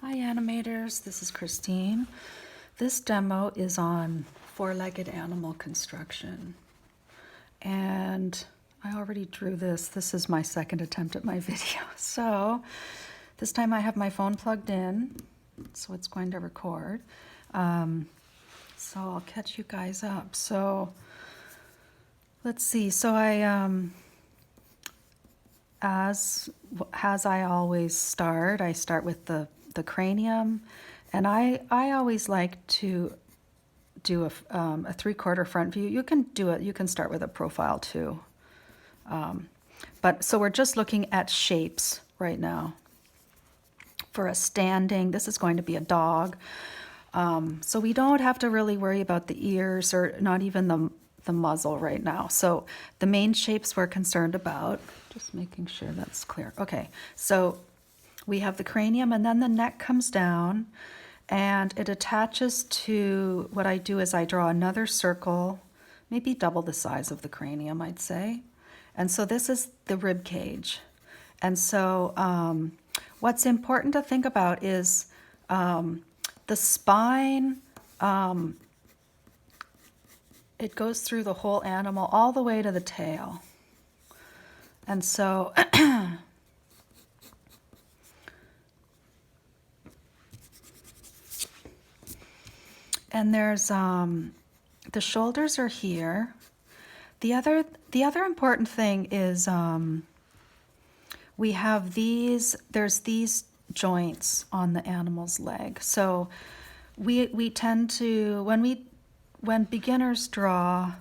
Hi animators, this is Christine. This demo is on four-legged animal construction. And I already drew this. This is my second attempt at my video. So this time I have my phone plugged in, so it's going to record. So I'll catch you guys up. So let's see. So as I always start, I start with the cranium, and I always like to do a 3/4 front view. You can do it. You can start with a profile too. But so we're just looking at shapes right now. For a standing, this is going to be a dog. So we don't have to really worry about the ears or not even the muzzle right now. So the main shapes we're concerned about, just making sure that's clear. Okay, so we have the cranium, and then the neck comes down and it attaches to, what I do is I draw another circle, maybe double the size of the cranium, I'd say. And so this is the rib cage. And so what's important to think about is the spine, it goes through the whole animal all the way to the tail. And so and there's the shoulders are here. The other important thing is we have there's these joints on the animal's leg. So we tend to, when beginners draw,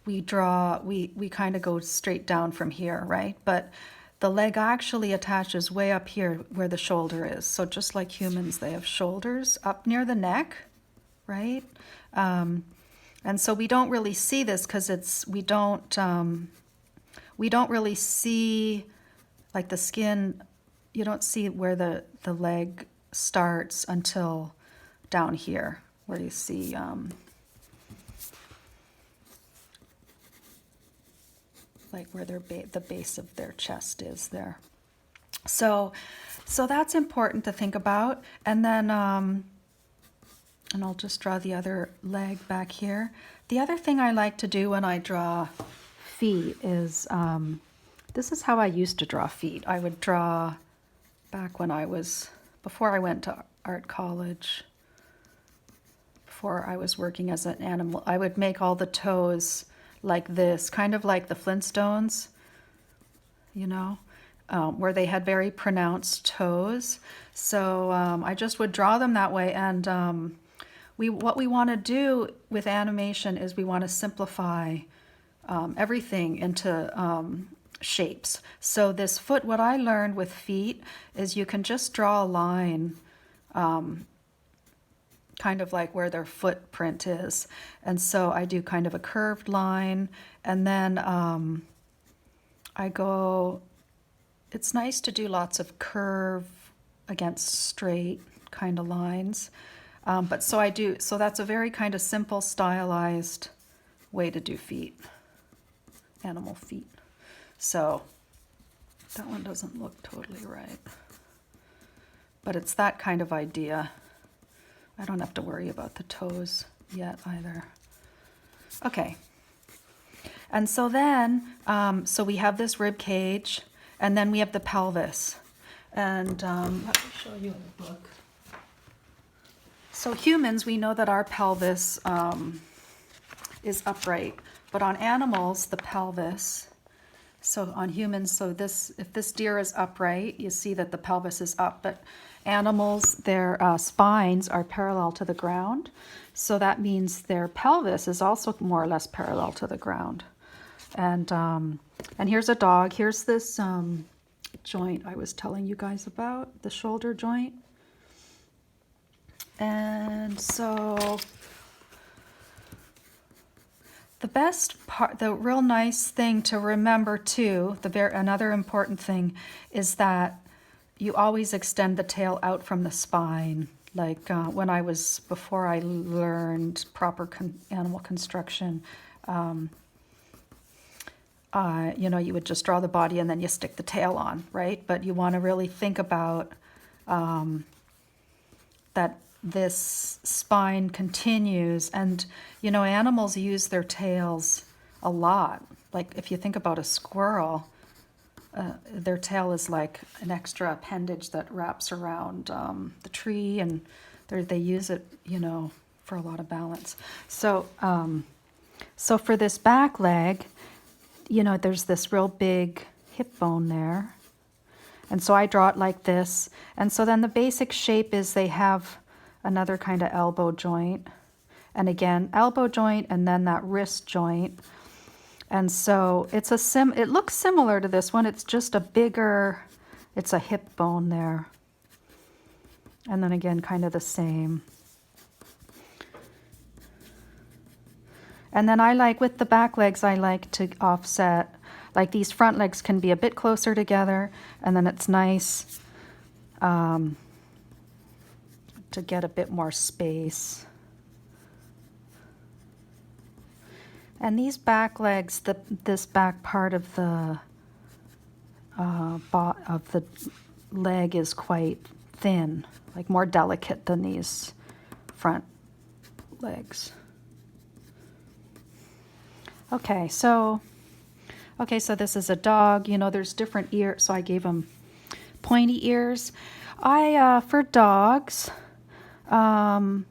we kind of go straight down from here, right? But the leg actually attaches way up here where the shoulder is. So just like humans, they have shoulders up near the neck, right? And so we don't really see this because we don't really see, like, the skin. You don't see where the leg starts until down here, where you see like where the base of their chest is there. So that's important to think about. And then and I'll just draw the other leg back here. The other thing I like to do when I draw feet is, this is how I used to draw feet. I would draw back when before I went to art college, before I was working as an animal, I would make all the toes like this, kind of like the Flintstones, you know, where they had very pronounced toes. So I just would draw them that way. And what we want to do with animation is we want to simplify everything into shapes. So this foot, what I learned with feet is you can just draw a line kind of like where their footprint is. And so I do kind of a curved line, and then it's nice to do lots of curve against straight kind of lines. So that's a very kind of simple, stylized way to do feet, animal feet. So that one doesn't look totally right, but it's that kind of idea. I don't have to worry about the toes yet either. Okay. And so then, so we have this rib cage, and then we have the pelvis. And let me show you in the book. So humans, we know that our pelvis is upright, but on animals, the pelvis, so on humans, so if this deer is upright, you see that the pelvis is up, but animals, their spines are parallel to the ground. So that means their pelvis is also more or less parallel to the ground. And here's a dog. Here's this joint I was telling you guys about, the shoulder joint. And so the best part, the real nice thing to remember too, another important thing is that you always extend the tail out from the spine. Like before I learned proper animal construction, you know, you would just draw the body and then you stick the tail on, right? But you want to really think about that this spine continues. And, you know, animals use their tails a lot. Like if you think about a squirrel, their tail is like an extra appendage that wraps around the tree, and they use it, you know, for a lot of balance. So, so for this back leg, you know, there's this real big hip bone there. And so I draw it like this. And so then the basic shape is they have another kind of elbow joint. And again, elbow joint and then that wrist joint. And so it's it looks similar to this one. It's just a bigger, it's a hip bone there. And then again, kind of the same. And then I like, with the back legs, I like to offset, like these front legs can be a bit closer together, and then it's nice to get a bit more space. And these back legs, this back part of the leg is quite thin, like more delicate than these front legs. Okay, so this is a dog. You know, there's different ears, so I gave him pointy ears. For dogs, or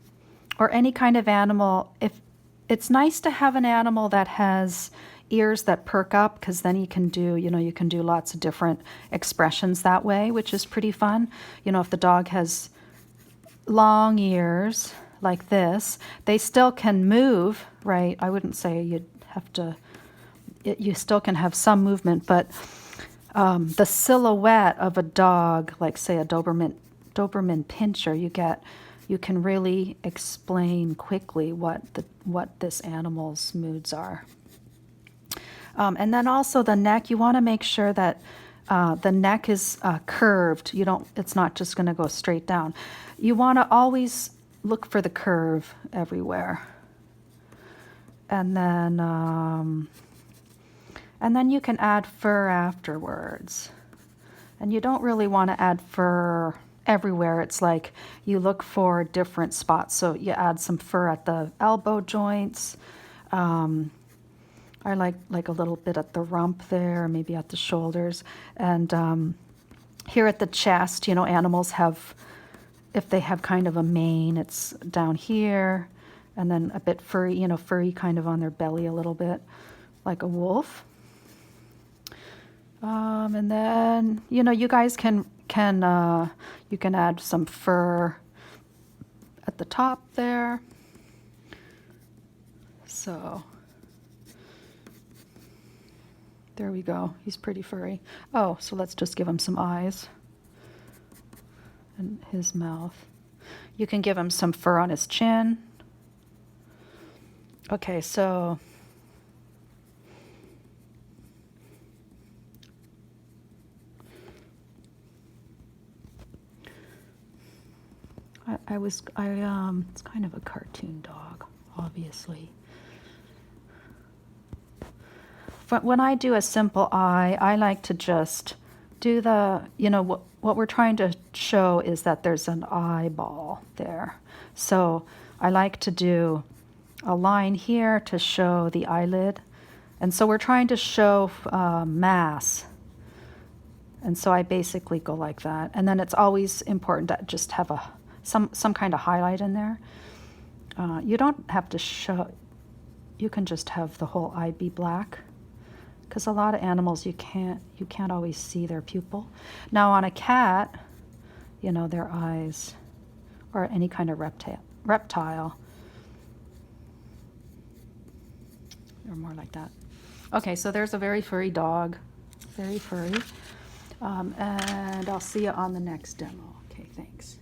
any kind of animal, if it's nice to have an animal that has ears that perk up, because then you can do lots of different expressions that way, which is pretty fun. You know, if the dog has long ears like this, they still can move, right? I wouldn't say you'd have to, you still can have some movement, but the silhouette of a dog, like say a Doberman Pinscher, you can really explain quickly what this animal's moods are. And then also the neck, you want to make sure that the neck is curved. It's not just going to go straight down. You want to always look for the curve everywhere. And then you can add fur afterwards. And you don't really want to add fur everywhere. It's like you look for different spots. So you add some fur at the elbow joints. I like a little bit at the rump there, maybe at the shoulders. And here at the chest, you know, animals have, if they have kind of a mane, it's down here, and then a bit furry, you know, furry kind of on their belly a little bit, like a wolf. And then, you know, you guys can add some fur at the top there. So there we go. He's pretty furry. Oh, so let's just give him some eyes and his mouth. You can give him some fur on his chin. Okay, so it's kind of a cartoon dog, obviously. But when I do a simple eye, I like to just do what we're trying to show is that there's an eyeball there. So I like to do a line here to show the eyelid. And so we're trying to show mass. And so I basically go like that. And then it's always important to just have some kind of highlight in there. You don't have to show, you can just have the whole eye be black, because a lot of animals you can't always see their pupil. Now on a cat, you know, their eyes, or any kind of reptile, they're more like that. Okay, so there's a very furry dog, very furry. And I'll see you on the next demo. Okay, thanks.